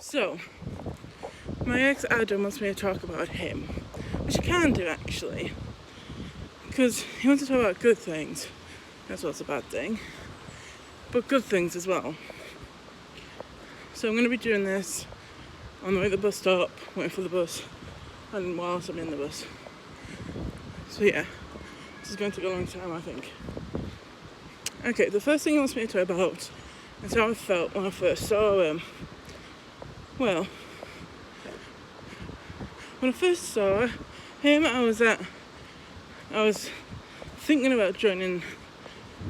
So, my ex Adam wants me to talk about him, which I can do actually, because he wants to talk about good things. That's what's a bad thing, but good things as well. So I'm going to be doing this on the way to the bus stop, waiting for the bus, and whilst I'm in the bus. So yeah, this is going to take a long time, I think. Okay, the first thing he wants me to talk about is how I felt when I first saw him. Well, when I first saw him, I was thinking about joining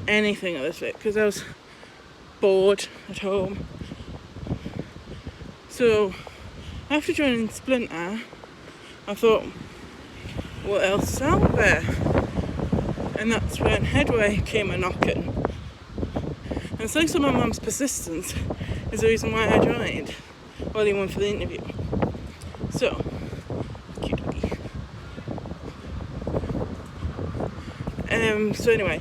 anything at this bit because I was bored at home. So after joining Splinter, I thought, what else is out there? And that's when Headway came a knocking. And thanks to my mum's persistence is the reason why I joined. Well, he went for the interview. So, cute doggy. So anyway.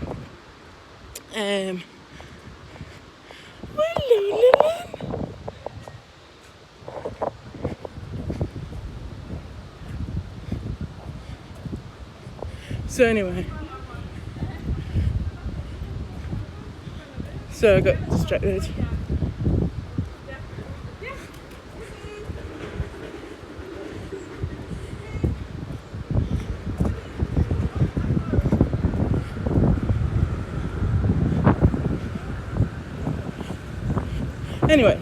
So anyway. So I got distracted. Anyway,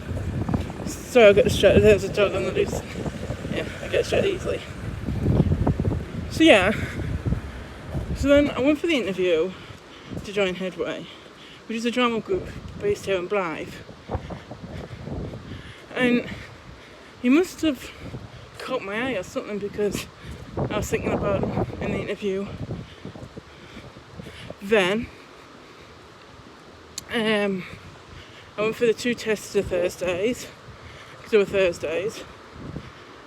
so I got distracted. There was a dog on the loose. Yeah, I get distracted easily. So yeah. So then I went for the interview to join Headway, which is a drama group based here in Blythe. And he must have caught my eye or something because I was thinking about him in the interview. Then I went for the 2 tests of Thursdays, because they were Thursdays.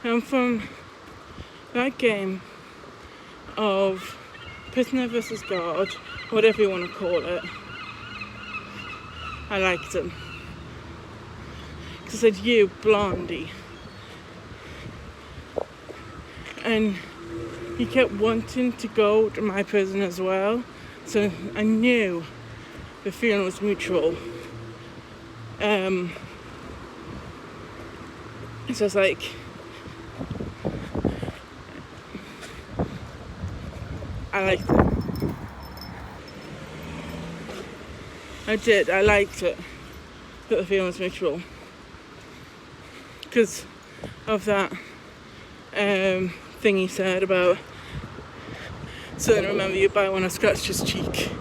And from that game of Prisoner vs. God, whatever you want to call it, I liked him. Because I said, you, Blondie. And he kept wanting to go to my prison as well. So I knew the feeling was mutual. So I was like, I liked it. I did, I liked it. But the feeling was mutual. Because of that thing he said about certainly remember you by when I scratched his cheek.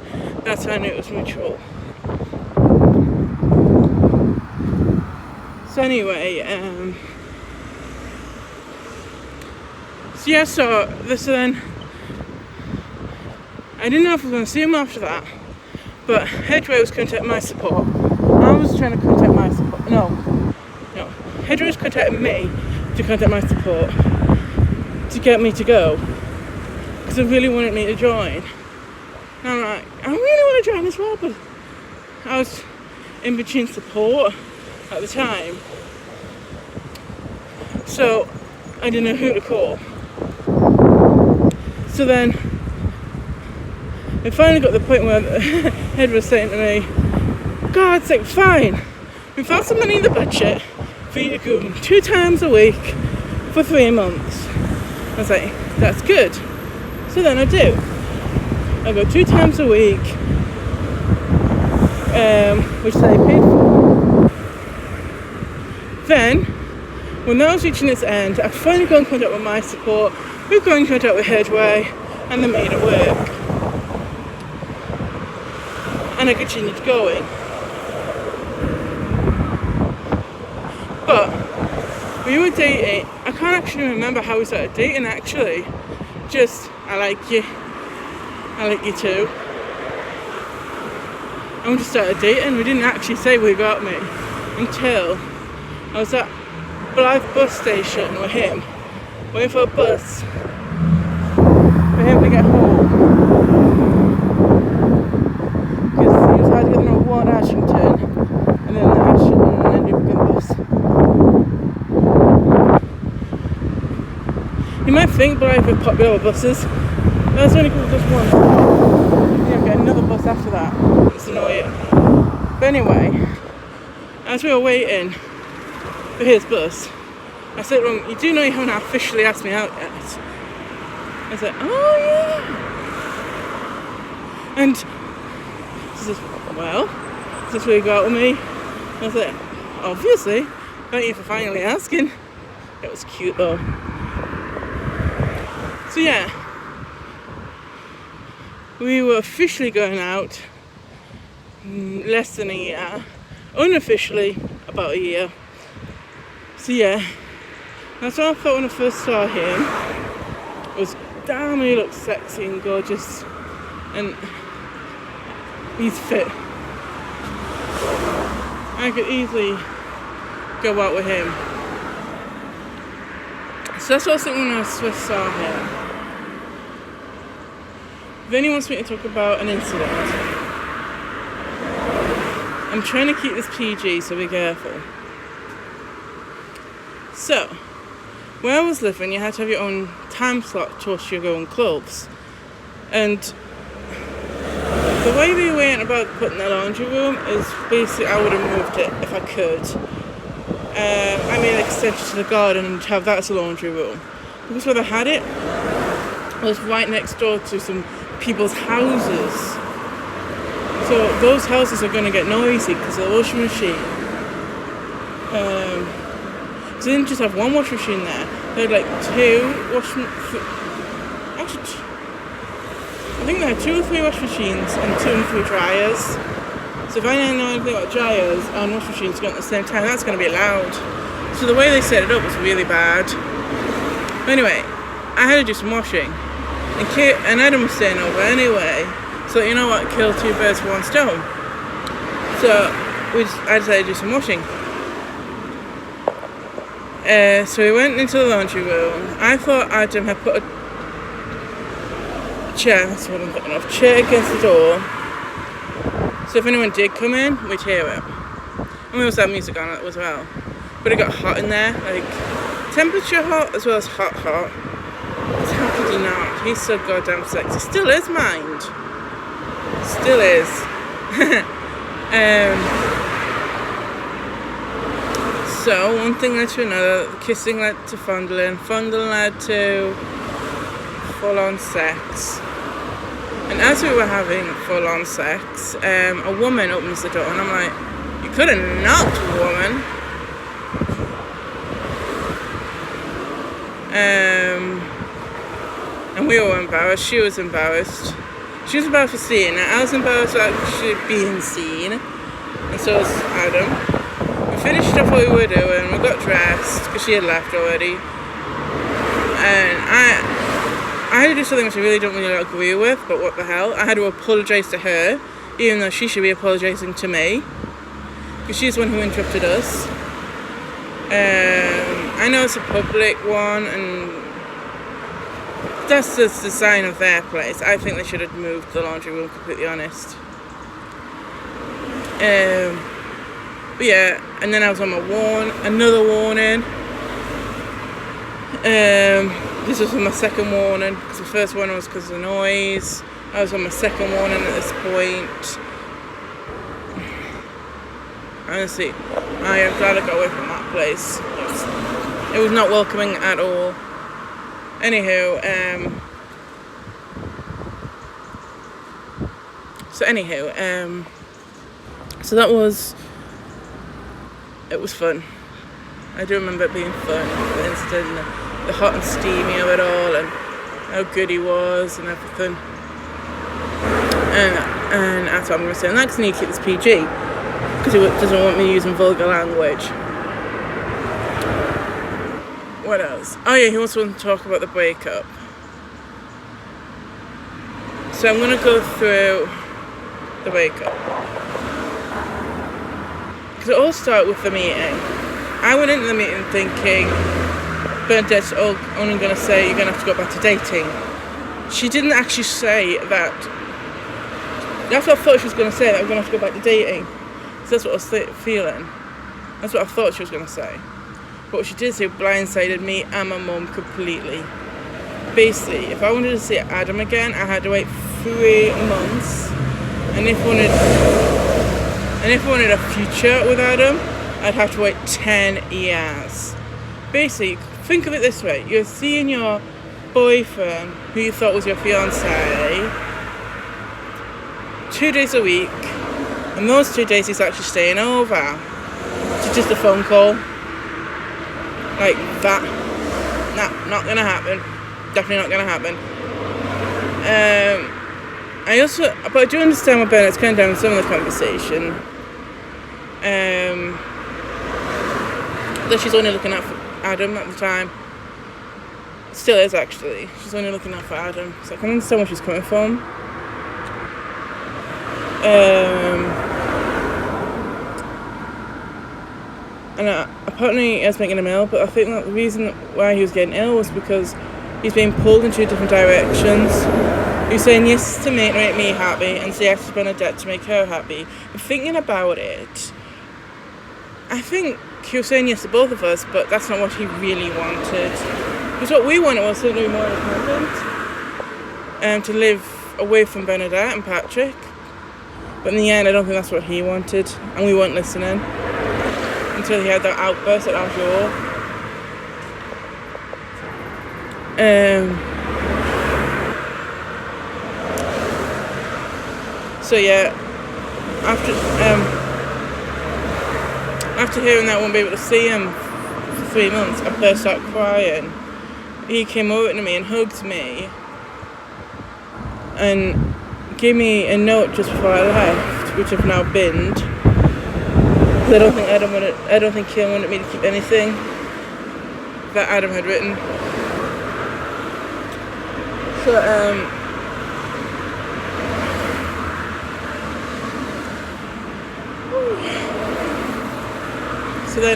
That's how I knew it was mutual. So anyway, so then I didn't know if I was going to see him after that, but Headway was contacting my support. I was trying to contact my support. No. Headway was contacting me to contact my support to get me to go because they really wanted me to join. And I'm like, I really want to join as well, but I was in between support at the time, so I didn't know who to call. So then it finally got to the point where Head was saying to me, God's sake, fine, we found some money in the budget for you to go 2 times a week for 3 months. I was like, that's good. So then I do. I go 2 times a week, which they paid for. Then, when that was reaching its end, I finally got in contact with my support, we got in contact with Headway, and they made it work. And I continued going. But we were dating. I can't actually remember how we started dating actually. Just, I like you too. And we just started dating. We didn't actually say we got me until I was at Blythe bus station with him, waiting for a bus for him to get home. Because he was hard to get on Ward Ashington and then the Ashington and then the bus. might think Blythe with popular buses. That's only because just one. Yeah, get another bus after that. It's annoying. But anyway, as we were waiting for his bus, I said, "Well, you do know you haven't officially asked me out yet." I said, "Oh yeah." And she says, "Well, since will you go out with me?" I said, "Obviously. Thank you for finally asking." It was cute though. So yeah, we were officially going out less than a year. Unofficially, about a year. So yeah, that's what I thought when I first saw him. It was, damn, he looks sexy and gorgeous. And he's fit. I could easily go out with him. So that's what I was thinking when I first saw him. Then he wants me to talk about an incident. I'm trying to keep this PG, so be careful. So, where I was living, you had to have your own time slot to wash your own clothes. And the way we went about putting the laundry room is basically I would have moved it if I could. I made an extension to the garden and have that as a laundry room. Because where they had it was right next door to some people's houses. So those houses are going to get noisy because of the washing machine. So they didn't just have one washing machine there. They had like two washing... Actually, I think they had 2 or 3 wash machines and 2 and 3 dryers. So if I don't know anything about dryers and wash machines going at the same time, that's going to be loud. So the way they set it up was really bad. But anyway, I had to do some washing. And Adam was staying over anyway. So you know what, kill 2 birds with 1 stone. So I decided to do some washing. So we went into the laundry room. I thought Adam had put a chair, that's what I'm thinking of, chair against the door. So if anyone did come in, we'd hear it. And we also had music on it as well. But it got hot in there, like temperature hot as well as hot. How could he not? He's so goddamn sexy. Still is, mind. Still is. So one thing led to another. Kissing led to fondling. Fondling led to full-on sex. And as we were having full-on sex, a woman opens the door and I'm like, "You could have knocked, woman." And we were embarrassed. She was embarrassed. She was embarrassed for seeing it. I was embarrassed for actually being seen. And so was Adam. We finished up what we were doing. We got dressed because she had left already. And I had to do something which I really don't really agree with, but what the hell. I had to apologise to her, even though she should be apologising to me. Because she's the one who interrupted us. I know it's a public one, and that's just the sign of their place. I think they should have moved the laundry room, completely honest. But yeah, and then I was on my another warning. This was my second warning, because the first one was because of the noise. I was on my second warning at this point. Honestly, I am glad I got away from that place. It was not welcoming at all. Anywho, so that was, it was fun. I do remember it being fun, the incident, the hot and steamy of it all, and how good he was and everything. And that's what I'm going to say. And that's going to keep this PG, because he doesn't want me using vulgar language. What else? Oh yeah, he also wants to talk about the breakup. So I'm going to go through the breakup. Because it all started with the meeting. I went into the meeting thinking Bernadette's only going to say you're going to have to go back to dating. She didn't actually say that. That's what I thought she was going to say, that we're going to have to go back to dating. So that's what I was feeling. That's what I thought she was going to say. But what she did say blindsided me and my mum completely. basically, if I wanted to see Adam again, I had to wait 3 months. And if I wanted a future with Adam, I'd have to wait 10 years. Basically, think of it this way. You're seeing your boyfriend, who you thought was your fiancé, 2 days a week, and those 2 days he's actually staying over. It's just a phone call. Like that. Nah, not gonna happen. Definitely not gonna happen. But I do understand where Bennett's coming down with some of the conversation. That she's only looking out for Adam at the time. Still is, actually. She's only looking out for Adam. So I can understand where she's coming from. And apparently he was making him ill, but I think that the reason why he was getting ill was because he's being pulled in 2 different directions. He was saying yes to me to make me happy, and say yes to Bernadette to make her happy. But thinking about it, I think he was saying yes to both of us, but that's not what he really wanted. Because what we wanted was to be more independent, to live away from Bernadette and Patrick. But in the end, I don't think that's what he wanted, and we weren't listening until he had that outburst at our door. So yeah, after hearing that I won't be able to see him for 3 months, I burst out crying. He came over to me and hugged me and gave me a note just before I left, which I've now binned. I don't think Kim wanted me to keep anything that Adam had written. So then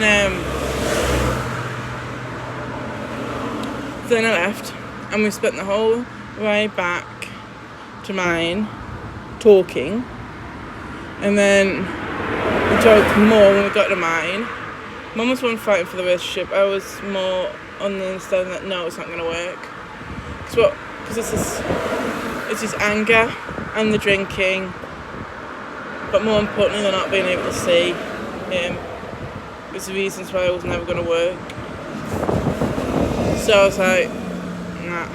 I left, and we spent the whole way back to mine talking, and then we talked more when we got to mine. Mum was one fighting for the relationship. I was more on the understanding that no, it's not going to work. Because it's his anger and the drinking, but more importantly, they're not being able to see him. It's the reasons why it was never going to work. So I was like, nah.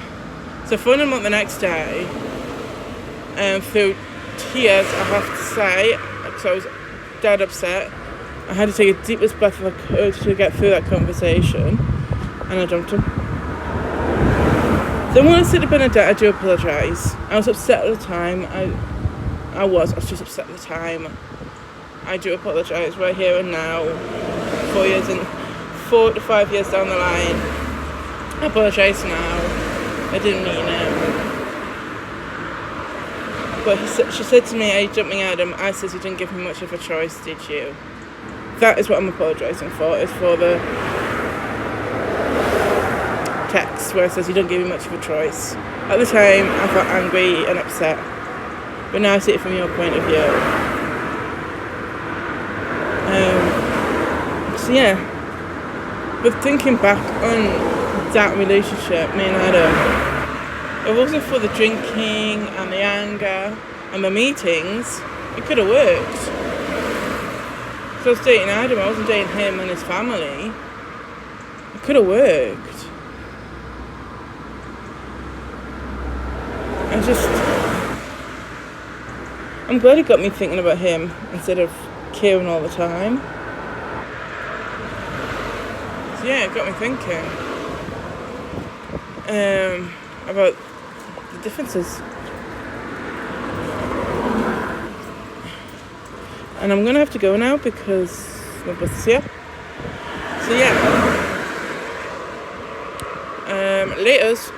So I phoned him up the next day, and through tears, I have to say, because I was dead upset, I had to take a deepest breath if I could to get through that conversation, and I dumped him. Then when I said to Bernadette, I do apologise. I was upset at the time. I was just upset at the time. I do apologise right here and now. 4 to 5 years down the line, I apologise now. I didn't mean it. But she said to me, "Are you jumping at him?" I said, "You didn't give me much of a choice, did you?" That is what I'm apologising for. Is for the text where it says you don't give me much of a choice. At the time, I felt angry and upset, but now I see it from your point of view. So yeah, but thinking back on that relationship, me and Adam, if it wasn't for the drinking and the anger and the meetings, it could have worked. So I was dating Adam, I wasn't dating him and his family. It could have worked. I'm glad it got me thinking about him instead of Kieran all the time. So yeah, it got me thinking about the differences. And I'm gonna have to go now because my bus is here. So yeah, laters.